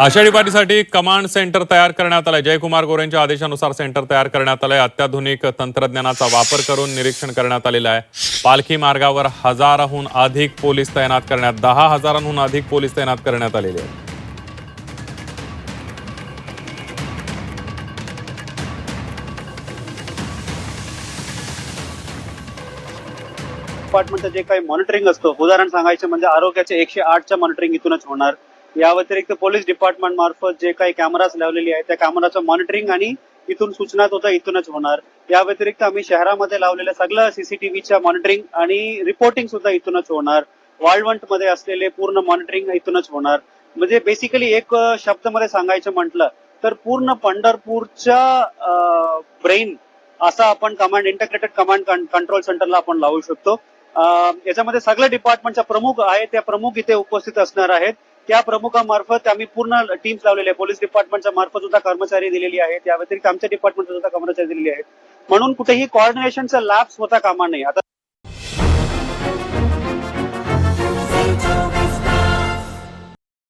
Ashadhi पाठीसाठी command centre तयार करण्यात आलंय। जयकुमार गोरेंच्या आदेशानुसार सेंटर तयार करण्यात आलंय। अत्याधुनिक तंत्रज्ञानाचा वापर करून निरीक्षण करण्यात आलेलं आहे। पालखी मार्गावर हजाराहून अधिक पोलीस तैनात करण्यात 10,000हून अधिक पोलीस तैनात करण्यात आलेले आहेत। डिपार्टमेंटचं जे काही मॉनिटरिंग असतं, उदाहरण सांगायचं म्हणजे आरोग्याचे 108च्या मॉनिटरिंग इथूनच होणार। या व्यतिरिक्त पोलीस डिपार्टमेंट मार्फत जे काही कॅमेराज लावलेली आहेत त्या कॅमेराचं मॉनिटरिंग आणि इथून सूचना सुद्धा इथूनच होणार। या व्यतिरिक्त आम्ही शहरामध्ये लावलेल्या सगळं सीसीटीव्हीच्या मॉनिटरिंग आणि रिपोर्टिंग सुद्धा इथूनच होणार। वाळवंटमध्ये असलेले पूर्ण मॉनिटरिंग इथूनच होणार। म्हणजे बेसिकली एक शब्दामध्ये सांगायचं म्हटलं तर पूर्ण पंढरपूरच्या ब्रेन असा आपण कमांड इंटिग्रेटेड कमांड कंट्रोल सेंटरला आपण लावू शकतो। याच्यामध्ये सगळे डिपार्टमेंटच्या प्रमुख आहेत, त्या प्रमुख इथे उपस्थित असणार आहेत। त्या प्रमुखामार्फत आम्ही पूर्ण टीम्स लावलेले आहे। पोलीस डिपार्टमेंटच्या मार्फत सुद्धा कर्मचारी दिलेली आहेत, या व्यतिरिक्त आमच्या डिपार्टमेंटच्या सुद्धा कर्मचारी दिलेली आहेत। म्हणून कुठेही कोऑर्डिनेशनचा लॅप्स होता कामा नये। आता